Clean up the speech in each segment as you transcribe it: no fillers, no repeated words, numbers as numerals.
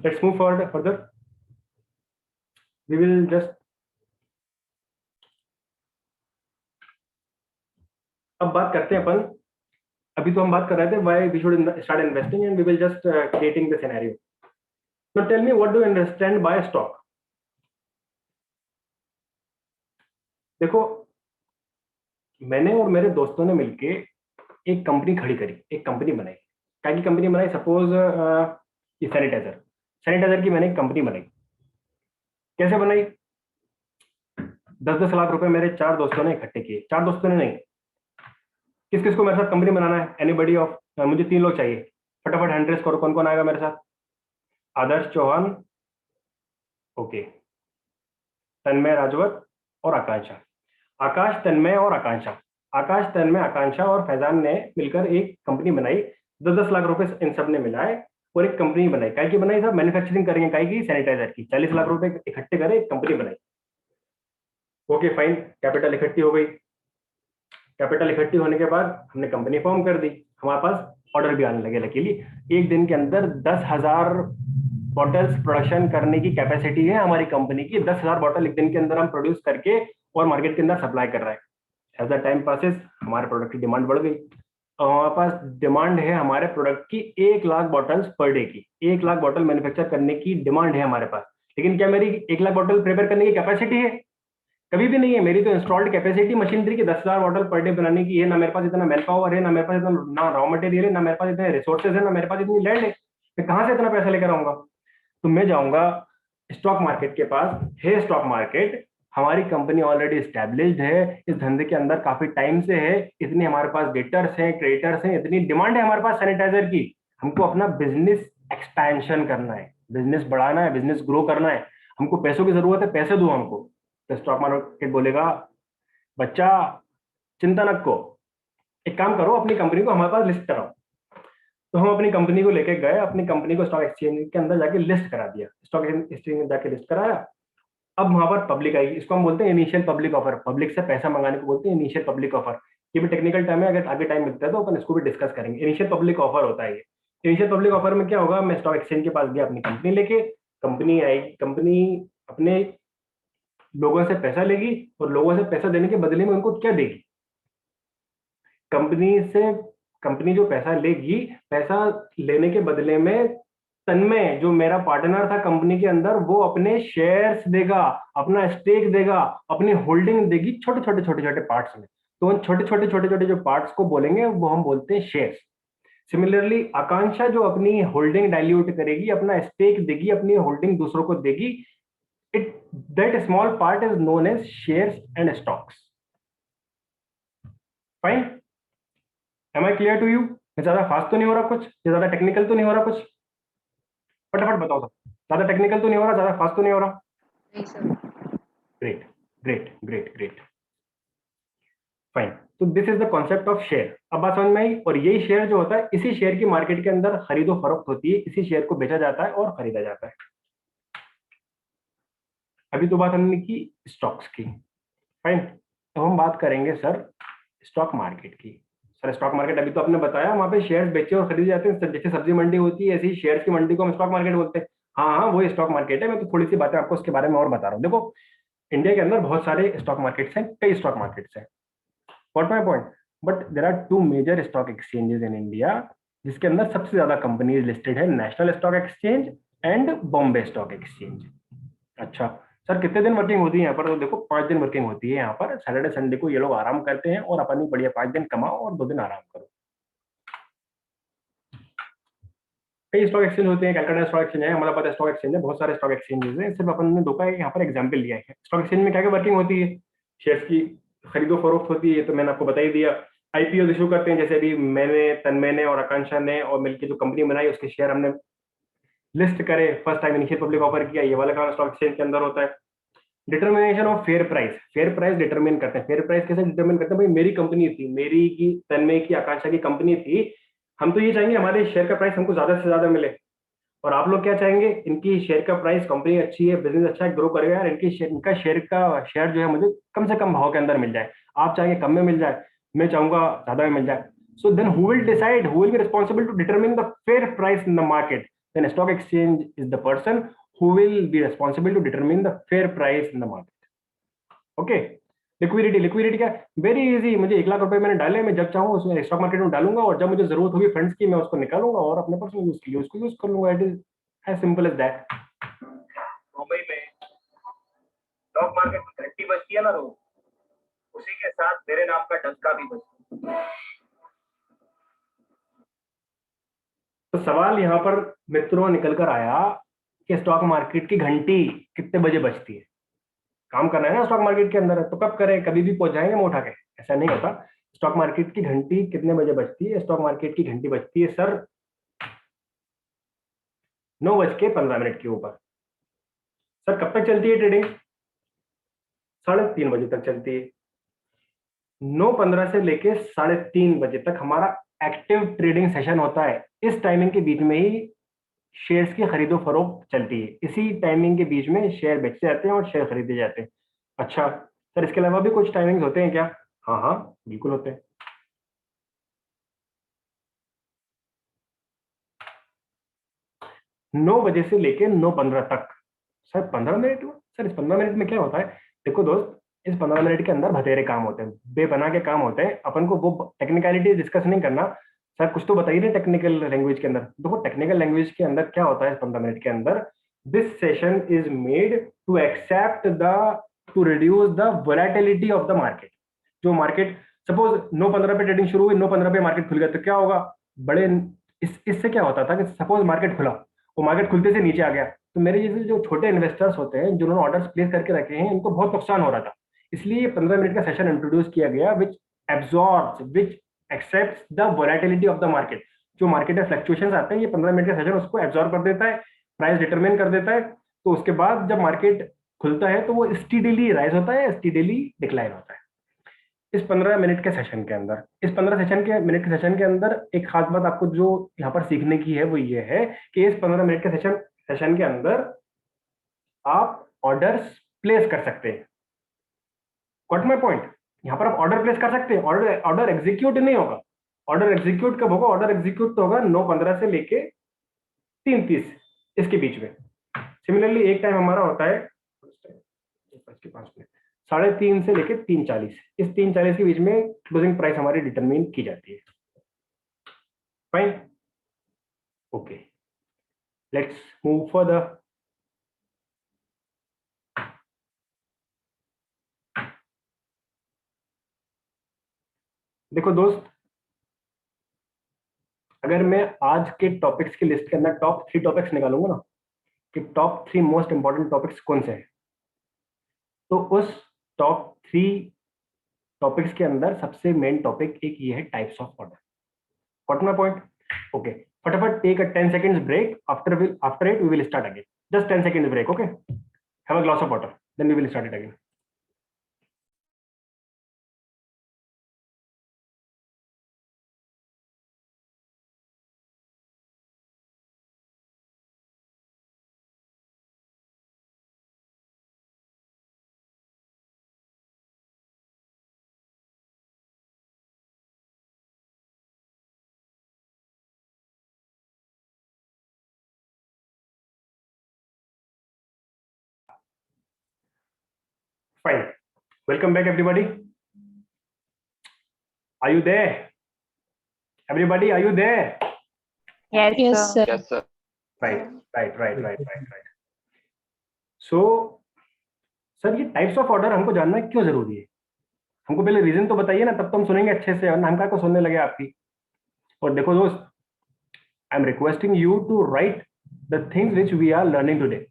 Let's move forward further. We will just अब बात करते हैं अपन। अभी तो हम बात कर रहे थे why we should start investing and we will just creating the scenario. Now tell me what do you understand by stock. देखो, मैंने और मेरे दोस्तों ने मिलके एक कंपनी खड़ी करी, एक कंपनी बनाई। क्या की कंपनी बनाई? सपोज ये सैनिटाइजर, सैनिटाइजर की मैंने एक कंपनी बनाई। कैसे बनाई? 10-10 लाख रुपए मेरे 4 दोस्तों ने इकट्ठे किए। 4 दोस्तों ने नहीं, किस किस को मेरे साथ कंपनी बनाना है? एनीबडी ऑफ, मुझे 3 लोग चाहिए, फटाफट हैंड रेस करो। कौन कौन आएगा मेरे साथ? आदर्श चौहान, ओके, तन्मय राजवत और आकांक्षा। आकाश, तन्मय और आकांक्षा, आकाश, तन्मय, आकांक्षा और फैजान ने मिलकर एक कंपनी बनाई। 10-10 लाख रुपए इन सब ने मिलाए और एक कंपनी बनाई। काय की बनाई? सब मैन्युफैक्चरिंग करेंगे काय की? सैनिटाइजर की। 40 लाख रुपए इकट्ठे करे, एक कंपनी बनाई। ओके फाइन, कैपिटल इकट्ठी हो गई। कैपिटल इकट्ठी होने के बाद हमने कंपनी फॉर्म कर दी। हमारे पास ऑर्डर भी आने लगे। लकीली एक दिन के अंदर 10,000 बॉटल्स प्रोडक्शन करने की कैपेसिटी है हमारी कंपनी की। 10,000 बॉटल एक दिन के अंदर हम प्रोड्यूस करके और मार्केट के अंदर सप्लाई कर रहे हैं। एज द टाइम पासेस हमारे प्रोडक्ट की डिमांड बढ़ गई और हमारे पास डिमांड है हमारे प्रोडक्ट की 1 लाख बॉटल्स पर डे की। 1 लाख बॉटल मैन्युफैक्चर करने की डिमांड है हमारे पास। लेकिन क्या मेरी 1 लाख बॉटल प्रिपेयर करने की कैपेसिटी है? कभी भी नहीं है। मेरी तो इंस्टॉल्ड कैपेसिटी मशीनरी की 10,000 बॉटल पर डे बनाने की है। ना मेरे पास इतना मैन पावर है, ना मेरे पास इतना, ना रॉ मटेरियल है, ना मेरे पास इतने रिसोर्सेज है, ना मेरे पास इतनी लैंड है। मैं कहां से इतना पैसा लेकर आऊंगा? तो मैं जाऊंगा स्टॉक मार्केट के पास। हे स्टॉक मार्केट, हमारी कंपनी ऑलरेडी स्टैब्लिश्ड है, इस धंधे के अंदर काफी टाइम से है, इतने हमारे पास डेटर्स हैं, क्रेडिटर्स हैं, इतनी डिमांड है हमारे पास सैनिटाइजर की। हमको अपना बिजनेस एक्सपेंशन करना है, बिजनेस बढ़ाना है, बिजनेस ग्रो करना है। हमको पैसों की जरूरत है, पैसे दो हमको। तो स्टॉक मार्केट बोलेगा, बच्चा चिंता न को, एक काम करो, अपनी कंपनी को हमारे पास लिस्ट कराओ। तो हम अपनी कंपनी को लेके गए, अपनी कंपनी को स्टॉक एक्सचेंज के अंदर जाके लिस्ट करा दिया। स्टॉक एक्सचेंज में जाके लिस्ट कराया। अब वहां पर पब्लिक आएगी, इसको हम बोलते हैं इनिशियल पब्लिक ऑफर। पब्लिक से पैसा मंगाने को बोलते हैं इनिशियल पब्लिक ऑफर। ये भी टेक्निकल टाइम है, अगर आगे टाइम मिलता है तो अपन इसको भी डिस्कस करेंगे। इनिशियल पब्लिक ऑफर होता है ये। इनिशियल पब्लिक ऑफर में क्या होगा? मैं स्टॉक एक्सचेंज के पास गया अपनी कंपनी लेके, कंपनी आएगी, कंपनी अपने लोगों से पैसा लेगी और लोगों से पैसा देने के बदले में उनको क्या देगी? कंपनी से, कंपनी जो पैसा लेगी, पैसा लेने के बदले में तन्मय जो मेरा पार्टनर था कंपनी के अंदर, वो अपने शेयर्स देगा, अपना स्टेक देगा, अपनी होल्डिंग देगी छोटे छोटे छोटे छोटे पार्ट्स में। तो उन छोटे छोटे छोटे छोटे जो पार्ट्स को बोलेंगे वो हम बोलते हैं शेयर्स। सिमिलरली आकांक्षा जो अपनी होल्डिंग डाइल्यूट करेगी, अपना स्टेक देगी, अपनी होल्डिंग दूसरों को देगी, it that small part is known as shares and stocks. Fine, am I clear to you? ज्यादा फास्ट तो नहीं हो रहा कुछ? ज्यादा टेक्निकल तो नहीं हो रहा कुछ? फटाफट बताओ सब। ज्यादा टेक्निकल तो नहीं हो रहा, ज्यादा फास्ट तो नहीं हो रहा? नहीं sir. Great great great great, fine. तो this is the concept of share. अब बात समझ में आई। और यही शेयर जो होता है, इसी शेयर की मार्केट के अंदर खरीदो फरोख्त होती है, इसी शेयर को बेचा जाता है और खरीदा जाता है। अभी तो बात हमने की स्टॉक्स की, फाइन। तो हम बात करेंगे सर स्टॉक मार्केट की। सर स्टॉक मार्केट अभी तो आपने बताया वहां पे शेयर्स बेचे और खरीदे जाते हैं। जैसे सब्जी मंडी होती है, ऐसी शेयर्स की मंडी को हम स्टॉक मार्केट बोलते हैं। हाँ हाँ, वो स्टॉक मार्केट है। मैं तो थोड़ी सी बातें आपको उसके बारे में और बता रहा हूँ। देखो, इंडिया के अंदर बहुत सारे स्टॉक मार्केट्स हैं, कई स्टॉक मार्केट्स हैं। What my point? But there are 2 major stock exchanges in India, जिसके अंदर सबसे ज्यादा कंपनीज लिस्टेड है, national stock exchange and Bombay stock exchange. अच्छा सर, कितने दिन वर्किंग होती है यहाँ पर? तो देखो 5 दिन वर्किंग होती है यहाँ पर। सैटरडे संडे को ये लोग आराम करते हैं और अपनी बढ़िया 5 दिन कमाओ और 2 दिन आराम करो। कई स्टॉक एक्सचेंज होते हैं, कैलकाटा स्टॉक एक्सचेंज है, अहमदाबाद स्टॉक एक्सचेंज है, बहुत सारे स्टॉक एक्सचेंजेस हैं। सिर्फ अपन ने दो का यहाँ पर एग्जाम्पल लिया है। स्टॉक एक्सचेंज में क्या क्या वर्किंग होती है? शेयर्स की खरीदो फरोख्त होती है, तो मैंने आपको बता ही दिया। आईपीओ इशू करते हैं, जैसे अभी मैंने, तन्मय ने और आकांक्षा ने और मिलकर जो कंपनी बनाई, उसके शेयर हमने लिस्ट करे, first time initial public offer किया, ये वाला काम स्टॉक एक्सचेंज के अंदर होता है। Determination of fair price, fair price determine करते हैं। फेयर प्राइस कैसे डिटरमिन करते हैं? भाई मेरी कंपनी थी, मेरी की, तन्मय की, आकांक्षा की कंपनी थी, हम तो ये चाहेंगे हमारे शेयर का प्राइस हमको ज्यादा से ज्यादा मिले। और आप लोग क्या चाहेंगे? इनकी शेयर का प्राइस, कंपनी अच्छी है, बिजनेस अच्छा है, ग्रो करेगा यार, इनका शेयर जो है मुझे कम से कम भाव के अंदर मिल जाए। आप चाहेंगे कम में मिल जाए, मैं चाहूंगा ज्यादा में मिल जाए। So then who will decide, who will be responsible to determine the fair price in the market? then stock exchange is the person who will be responsible to determine the fair price in the market. okay, liquidity क्या, very easy, मुझे 1 लाख रुपए मैंने डाले, मैं जब चाहूँ उसमें stock market में डालूंगा और जब मुझे जरूरत होगी फंड्स की मैं उसको निकालूंगा और अपने पर्सनल यूज के लिए उसको यूज कर लूंगा. It is as simple as that. Mumbai में स्टॉक मार्केट में घंटी बजती है ना, तो उसी के साथ मेरे नाम का डंका भी बजता है. तो सवाल यहाँ पर मित्रों निकल कर आया कि स्टॉक मार्केट की घंटी कितने बजे बजती है. काम करना है ना स्टॉक मार्केट के अंदर, तो कब करें, कभी भी पहुंच जाएंगे मुंह उठा के, ऐसा नहीं होता. स्टॉक मार्केट की घंटी कितने बजे बजती है? स्टॉक मार्केट की घंटी बजती है सर 9:15 के ऊपर. सर कब तक चलती है ट्रेडिंग? 3:30 बजे तक चलती है. 9:15 से लेके 3:30 बजे तक हमारा एक्टिव ट्रेडिंग सेशन होता है. इस टाइमिंग के बीच में ही शेयर्स की खरीदो फरोख्त चलती है. इसी टाइमिंग के बीच में शेयर बेचे जाते हैं और शेयर खरीदे जाते हैं. अच्छा सर, इसके अलावा भी कुछ टाइमिंग्स होते हैं क्या? हाँ हाँ बिल्कुल होते हैं. 9 बजे से लेके 9:15 तक. सर 15 मिनट में? सर इस 15 मिनट में क्या होता है? देखो दोस्त, इस 15 मिनट के अंदर बतेरे काम होते हैं, बेबना के काम होते हैं. अपन को वो टेक्निकलिटी डिस्कस नहीं करना. सर कुछ तो बताइए ना टेक्निकल लैंग्वेज के अंदर. देखो टेक्निकल लैंग्वेज के अंदर क्या होता है इस 15 मिनट के अंदर? This session is made to accept the to reduce the volatility of the market. जो मार्केट सपोज 9:15 पे ट्रेडिंग शुरू हुई, 9:15 पे मार्केट खुल गया, तो क्या होगा? बड़े इससे क्या होता था कि सपोज मार्केट खुला, वो मार्केट खुलते से नीचे आ गया, तो मेरे जैसे जो छोटे इन्वेस्टर्स होते हैं जिन्होंने ऑर्डर्स प्लेस करके रखे हैं, इनको बहुत नुकसान हो रहा था. इसलिए 15 मिनट का सेशन इंट्रोड्यूस किया गया which accepts the volatility of the market. जो मार्केट में फ्लक्चुएशंस आते हैं, ये 15 मिनट का सेशन उसको एब्जॉर्ब कर देता है, प्राइस डिटरमिन कर देता है. तो उसके बाद जब मार्केट खुलता है तो वो स्टीडीली राइज होता है, स्टीडीली डिक्लाइन होता है. इस 15 मिनट के सेशन के अंदर, इस 15 मिनट के सेशन के अंदर एक खास बात आपको जो यहाँ पर सीखने की है वो ये है कि इस 15 मिनट के सेशन के अंदर आप ऑर्डर्स प्लेस कर सकते हैं. Got my point? यहाँ पर आप ऑर्डर प्लेस कर सकते हैं, ऑर्डर ऑर्डर एग्जीक्यूट नहीं होगा. ऑर्डर एग्जीक्यूट कब होगा? ऑर्डर एग्जीक्यूट तो होगा 9:15 से लेके 3:30 इसके बीच में. सिमिलरली एक टाइम हमारा होता है 5:05, 3:30 से लेके 3:40. इस 3:40 के बीच में क्लोजिंग प्राइस हमारी डिटरमिन की जाती है. Fine, okay, let's move further. देखो दोस्त, अगर मैं आज के टॉपिक्स की लिस्ट के अंदर टॉप 3 टॉपिक्स निकालूंगा ना कि टॉप 3 मोस्ट इंपॉर्टेंट टॉपिक्स कौन से हैं, तो उस टॉप 3 टॉपिक्स के अंदर सबसे मेन टॉपिक एक ये है types of order. Got my point? Okay, फटाफट take a 10 seconds break. After it we will start again. Just 10 seconds break. Okay, have a glass of water, then we will start it again. Fine, welcome back everybody. Are you there? Everybody, are you there? Yes, sir. Yes, sir. Right. So sir, ये types of order हमको जानना क्यों जरूरी है? हमको पहले reason तो बताइए ना, तब तो हम सुनेंगे अच्छे से, वरना हम क्या को सुनने लगे आपकी. और देखो दोस्त, I am requesting you to write the things which we are learning today.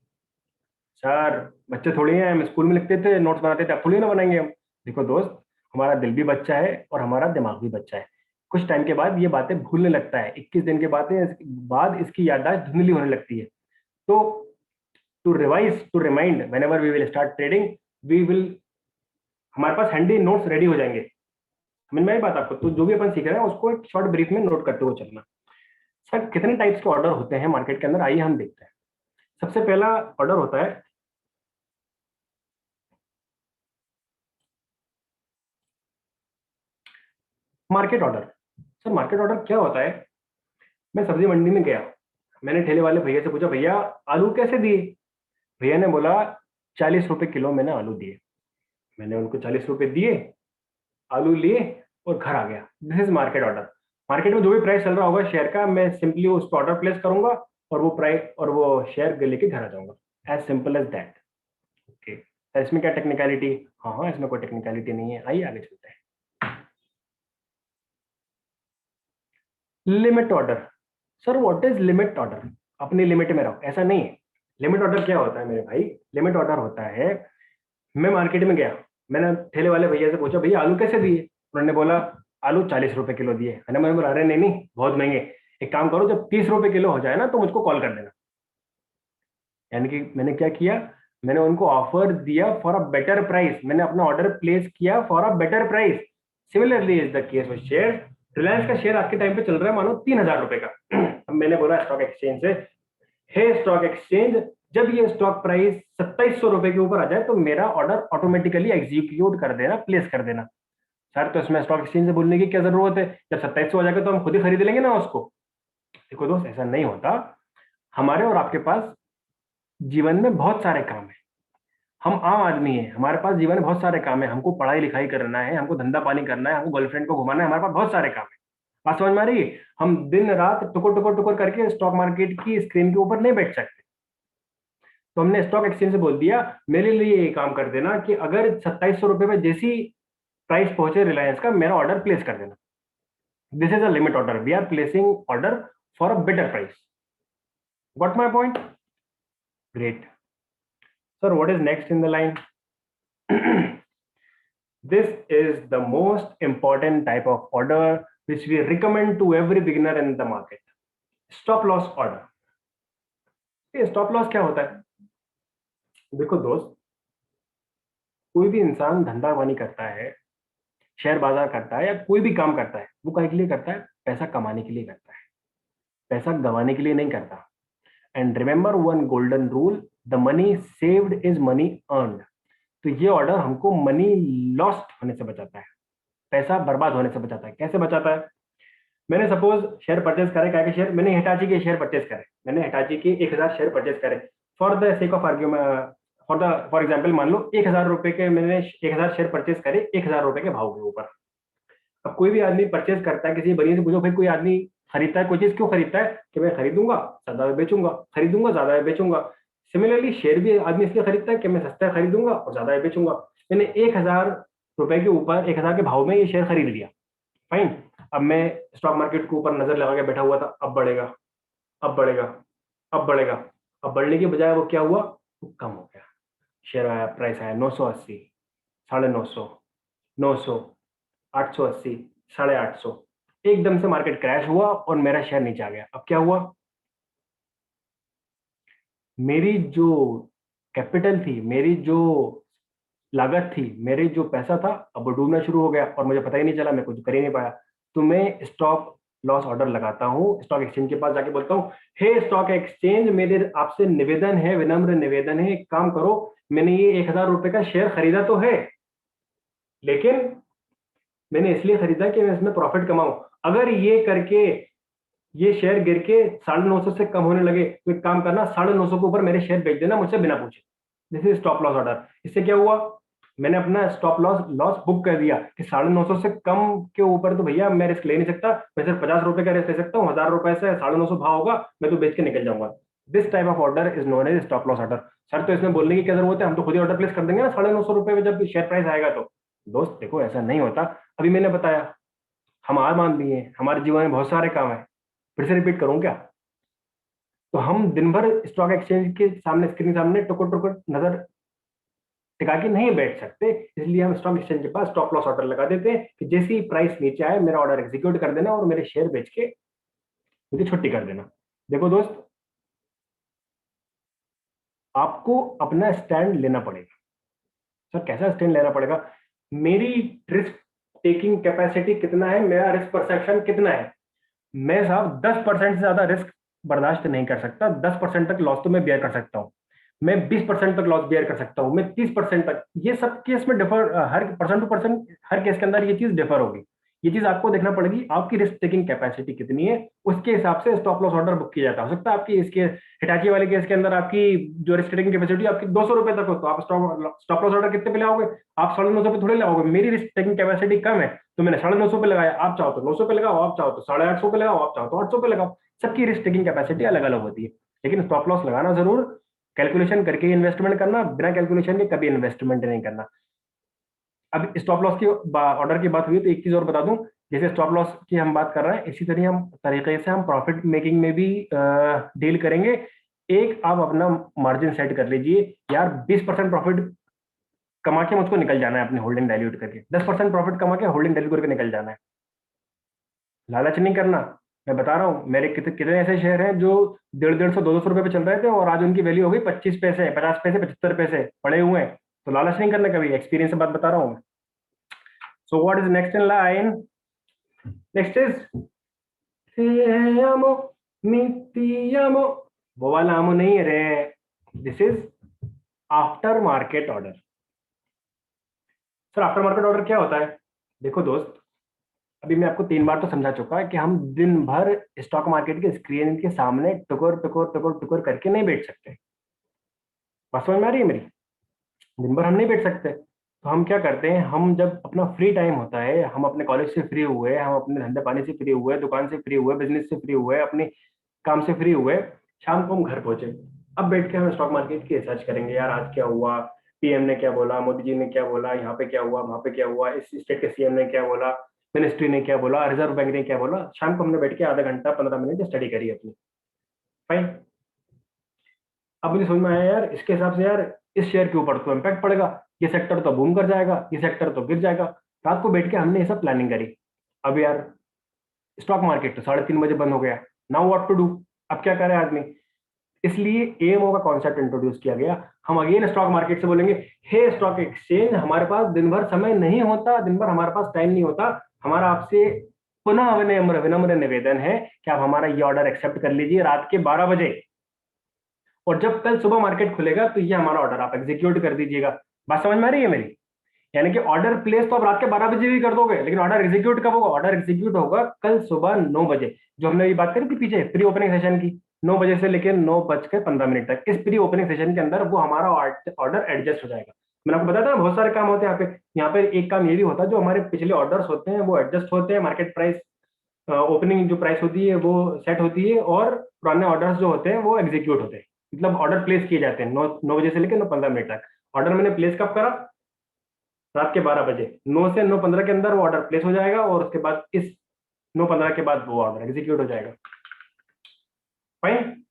Sir बच्चे थोड़ी हैं, हम स्कूल में लिखते थे, नोट्स बनाते थे, अब थोड़ी ना बनाएंगे हम. देखो दोस्त, हमारा दिल भी बच्चा है और हमारा दिमाग भी बच्चा है. कुछ टाइम के बाद ये बातें भूलने लगता है, 21 दिन के बाद इसकी याददाश्त धुंधली होने लगती है. तो to revise, to remind, whenever we will start trading, we will, हमारे पास हैंडी नोट्स रेडी हो जाएंगे. समझ में आई बात आपको? तो जो भी अपन सीख रहे हैं उसको एक शॉर्ट ब्रीफ में नोट करते हुए चलना. सर कितने टाइप्स के ऑर्डर होते हैं मार्केट के अंदर, आइए हम देखते हैं. सबसे पहला ऑर्डर होता है market order. Sir market order क्या होता है? मैं सब्जी मंडी में गया, मैंने ठेले वाले भैया से पूछा, भैया आलू कैसे दिए? भैया ने बोला 40 रुपए किलो मैंने आलू दिए। मैंने उनको 40 रुपए दिए, आलू लिए और घर आ गया। This is market order. Market में जो भी प्राइस चल रहा होगा शेयर का, मैं सिंपली उस पर ऑर्डर प्लेस करूंगा और वो प्राइस और वो शेयर लेके घर आ जाऊंगा। As simple as that. Okay, तो इसमें क्या टेक्निकलिटी? हाँ हाँ, इसमें कोई टेक्निकलिटी नहीं है। आइए आगे चलते हैं। Limit order. Sir what is limit order? अपनी लिमिट में रहो, ऐसा नहीं है। लिमिट ऑर्डर क्या होता है मेरे भाई? लिमिट ऑर्डर होता है, मैं मार्केट में गया, मैंने ठेले वाले भैया से पूछा, भैया आलू कैसे दिए? उन्होंने बोला आलू 40 रुपए किलो दिए। मैंने बोला अरे नहीं नहीं, बहुत महंगे। एक काम करो, जब 30 रुपए किलो हो जाए ना तो मुझको कॉल कर देना। यानी कि मैंने क्या किया, मैंने उनको ऑफर दिया फॉर अ बेटर प्राइस। मैंने अपना ऑर्डर प्लेस किया for a better price. Similarly is the case with share. Reliance का शेयर आज के टाइम पे चल रहा है मानो 3000 रुपए का। अब मैंने बोला स्टॉक एक्सचेंज से, हे स्टॉक एक्सचेंज, जब ये स्टॉक प्राइस 2700 रुपए के ऊपर आ जाए तो मेरा ऑर्डर ऑटोमेटिकली एग्जीक्यूट कर देना, प्लेस कर देना। सर तो इसमें स्टॉक एक्सचेंज से बोलने की क्या जरूरत है? जब 2700 हो जाएगा तो हम खुद ही खरीद लेंगे ना उसको। देखो दोस्त, ऐसा नहीं होता। हमारे और आपके पास जीवन में बहुत सारे काम है। हम आम आदमी हैं, हमारे पास जीवन में बहुत सारे काम है। हमको पढ़ाई लिखाई करना है, हमको धंधा पानी करना है, हमको गर्लफ्रेंड को घुमाना है, हमारे पास बहुत सारे काम है। बात समझ में आ रही है? हम दिन रात टुकुर टुकुर टुकुर करके स्टॉक मार्केट की स्क्रीन के ऊपर नहीं बैठ सकते। तो हमने स्टॉक एक्सचेंज से बोल दिया, मेरे लिए ये काम कर देना कि अगर 2700 रुपए में जैसी प्राइस पहुंचे रिलायंस का, मेरा ऑर्डर प्लेस कर देना। This is a limit order. We are placing order for a better price. Got my point? Great. Sir what is next in the line? This is the most important type of order which we recommend to every beginner in the market. Stop loss order. ये stop loss क्या होता है? देखो दोस्त, कोई भी इंसान धंधा पानी करता है, शेयर बाजार करता है या कोई भी काम करता है, वो काहे के लिए करता है? पैसा कमाने के लिए करता है, पैसा गंवाने के लिए नहीं करता। And remember one golden rule, the money saved is money earned. तो ये ऑर्डर हमको मनी लॉस्ट होने से बचाता है, पैसा बर्बाद होने से बचाता है। कैसे बचाता है? मैंने सपोज शेयर परचेज करे, क्या के शेयर, मैंने हिटाची के शेयर परचेज करे, मैंने हिटाची के 1000 शेयर परचेज करे for the sake of argument, for example मान लो 1000 रुपए के मैंने 1000 शेयर परचेज करे 1000 रुपए के भाव के ऊपर। अब कोई भी आदमी परचेज करता है, किसी बनिए से पूछो भाई, कोई आदमी खरीदता है कोई चीज, क्यों खरीदता है? कि मैं खरीदूंगा ज्यादा में बेचूंगा, खरीदूंगा ज्यादा में बेचूंगा। सिमिलरली शेयर भी आदमी इसलिए खरीदता है कि मैं सस्ता खरीदूंगा और ज्यादा में बेचूंगा। मैंने 1000 रुपए के ऊपर 1000 के भाव में ये शेयर खरीद लिया, फाइन। अब मैं स्टॉक मार्केट के ऊपर नजर लगा के बैठा हुआ था, अब बढ़ेगा, अब बढ़ेगा, अब बढ़ेगा। अब बढ़ने की बजाय वो क्या हुआ? वो कम हो गया। शेयर आया, प्राइस आया 980, 950, 900, 880, 850। एकदम से मार्केट क्रैश हुआ और मेरा शेयर नीचे आ गया। अब क्या हुआ? मेरी जो कैपिटल थी, मेरी जो लागत थी, मेरी जो पैसा था, अब वो डूबना शुरू हो गया और मुझे पता ही नहीं चला, मैं कुछ कर ही नहीं पाया। तो मैं स्टॉप लॉस ऑर्डर लगाता हूँ, स्टॉक एक्सचेंज के पास जाके बोलता हूँ, हे स्टॉक एक्सचेंज, मेरे आपसे निवेदन है, विनम्र निवेदन है, एक काम करो, मैंने ये 1000 रुपए का शेयर खरीदा तो है, लेकिन मैंने इसलिए खरीदा कि मैं इसमें प्रॉफिट कमाऊं। अगर ये करके ये शेयर गिर के 950 से कम होने लगे तो एक काम करना, 950 के ऊपर मेरे शेयर बेच देना मुझसे बिना पूछे। This is stop loss order. इससे क्या हुआ? मैंने अपना स्टॉप लॉस लॉस बुक कर दिया कि 950 से कम के ऊपर तो भैया मैं रिस्क ले नहीं सकता, मैं सिर्फ 50 रुपए का रिस्क ले सकता हूँ। 1000 रुपए से 950 भाव होगा, मैं तो बेच के निकल जाऊंगा। This type of order is known as stop loss order. Sir तो इसमें बोलने की क्या जरूरत है, हम तो खुद ही ऑर्डर प्लेस कर देंगे ना 950 रुपए में जब शेयर प्राइस आएगा तो। दोस्त देखो, ऐसा नहीं होता। अभी मैंने बताया, हम आम आदमी हैं, हमारे जीवन में बहुत सारे काम है। फिर से रिपीट करूं क्या? तो हम दिन भर स्टॉक एक्सचेंज के सामने, स्क्रीन के सामने टुकुर टुकुर नजर टिका के नहीं बैठ सकते। इसलिए हम स्टॉक एक्सचेंज के पास स्टॉप लॉस ऑर्डर लगा देते हैं कि जैसे ही प्राइस नीचे आए, मेरा ऑर्डर एग्जीक्यूट कर देना और मेरे शेयर बेच के मुझे छुट्टी कर देना। देखो दोस्त, आपको अपना स्टैंड लेना पड़ेगा। सर कैसा स्टैंड लेना पड़ेगा? मेरी रिस्क टेकिंग कैपेसिटी कितना है, मेरा रिस्क परसेप्शन कितना है। मैं साहब 10% से ज्यादा रिस्क बर्दाश्त नहीं कर सकता। 10% तक लॉस तो मैं बेयर कर सकता हूँ, मैं 20% तक लॉस बेयर कर सकता हूँ, मैं 30% तक। ये सब केस में डिफर, हर पर्सन टू पर्सन, हर केस के अंदर ये चीज डिफर होगी। ये चीज आपको देखना पड़ेगी, आपकी रिस्क टेकिंग कैपेसिटी कितनी है, उसके हिसाब से स्टॉप लॉस ऑर्डर बुक किया जाता है। हो सकता है आपकी इसके हिटाची वाले केस के अंदर आपकी जो रिस्क टेकिंग कैपेसिटी आपकी 200 रुपए तक हो, तो आप स्टॉप लॉस ऑर्डर कितने पे लाओगे? आप 950 पे थोड़े लाओगे। मेरी रिस्क टेकिंग कैपेसिटी कम है तो मैंने 950 पे लगाया, आप चाहो तो 900 पे लगाओ, आप चाहो तो 850 पे लगाओ, आप चाहो तो 800 पे लगाओ। सबकी रिस्क टेकिंग कैपेसिटी अलग अलग होती है, लेकिन स्टॉप लॉस लगाना जरूर, कैलकुलेशन करके इन्वेस्टमेंट करना, बिना कैलकुलेशन के कभी इन्वेस्टमेंट नहीं करना। अब स्टॉप लॉस की ऑर्डर की बात हुई तो एक चीज और बता दूं, जैसे स्टॉप लॉस की हम बात कर रहे हैं, इसी तरह हम तरीके से हम प्रॉफिट मेकिंग में भी डील करेंगे। एक आप अपना मार्जिन सेट कर लीजिए, यार 20% प्रॉफिट कमा के मुझको निकल जाना है अपनी होल्डिंग डाइल्यूट करके, 10% प्रॉफिट कमा के होल्डिंग डाइल्यूट करके निकल जाना है। लालच नहीं करना। मैं बता रहा हूँ, मेरे कितने ऐसे शेयर हैं जो 150 200 रुपए पे चल रहे थे और आज उनकी वैल्यू हो गई 25 पैसे, 50 पैसे, 75 पैसे पड़े हुए हैं। तो लालच नहीं करना कभी, एक्सपीरियंस से बात बता रहा हूँ। So what is next in line? Next is te amo, mi ti amo, वो वाला आमो नहीं है रे, this is after market order. Sir after market order क्या होता है? देखो दोस्त, अभी मैं आपको 3 बार तो समझा चुका है कि हम दिन भर स्टॉक मार्केट के स्क्रीन के सामने टुकुर टुकुर टुकुर टुकुर करके नहीं बैठ सकते। बात समझ में आ रही है मेरी? दिन भर हम नहीं बैठ सकते, तो हम क्या करते हैं, हम जब अपना फ्री टाइम होता है, हम अपने कॉलेज से फ्री हुए, हम अपने धंधे पानी से फ्री हुए, दुकान से फ्री हुए, बिजनेस से फ्री हुए, अपने काम से फ्री हुए, शाम को हम घर पहुंचे, अब बैठ के हम स्टॉक मार्केट की रिसर्च करेंगे, यार आज क्या हुआ, पीएम ने क्या बोला, मोदी जी ने क्या बोला, यहाँ पे क्या हुआ, वहां पे क्या हुआ, इस स्टेट के सीएम ने क्या बोला, मिनिस्ट्री ने क्या बोला, रिजर्व बैंक ने क्या बोला। शाम को हमने बैठ के आधा घंटा 15 मिनट स्टडी करी अपनी। फाइन। अब मुझे समझ में आया यार, इसके हिसाब से यार इस शेयर के ऊपर तो इम्पैक्ट पड़ेगा, ये सेक्टर तो बूम कर जाएगा, ये सेक्टर तो गिर जाएगा। रात को बैठ के हमने ये सब प्लानिंग करी। अब यार स्टॉक मार्केट तो 3:30 बजे बंद हो गया, नाउ व्हाट टू डू? अब क्या करे आदमी? इसलिए एएमओ का कॉन्सेप्ट इंट्रोड्यूस किया गया। हम अगेन स्टॉक मार्केट से बोलेंगे, हे स्टॉक एक्सचेंज, हमारे पास दिन भर समय नहीं होता, दिन भर हमारे पास टाइम नहीं होता, हमारा आपसे पुनः विनम्र विनम्र निवेदन है कि आप हमारा ये ऑर्डर एक्सेप्ट कर लीजिए रात के 12 बजे, और जब कल सुबह मार्केट खुलेगा तो ये हमारा ऑर्डर आप एग्जीक्यूट कर दीजिएगा। बात समझ में आ रही है मेरी? यानी कि ऑर्डर प्लेस तो आप रात के 12 बजे भी कर दोगे, लेकिन ऑर्डर एग्जीक्यूट कब होगा? ऑर्डर एग्जीक्यूट होगा कल सुबह 9 बजे। जो हमने ये बात करी थी पीछे प्री ओपनिंग सेशन की, 9 बजे से लेकर 9:15 तक, इस प्री ओपनिंग सेशन के अंदर वो हमारा ऑर्डर एडजस्ट हो जाएगा। मैंने आपको बताया था ना, बहुत सारे काम होते हैं यहाँ पे। यहाँ पे एक काम ये भी होता है, जो हमारे पिछले ऑर्डर्स होते हैं वो एडजस्ट होते हैं, मार्केट प्राइस ओपनिंग जो प्राइस होती है वो सेट होती है, और पुराने ऑर्डर्स जो होते हैं वो एग्जीक्यूट होते हैं, मतलब ऑर्डर प्लेस किए जाते हैं 9 बजे से लेकर 9:15 तक। ऑर्डर मैंने प्लेस कब करा? रात के 12 बजे। 9 से 9:15 के अंदर वो ऑर्डर प्लेस हो जाएगा, और उसके बाद इस 9:15 के बाद वो ऑर्डर एग्जीक्यूट हो जाएगा। फाइन।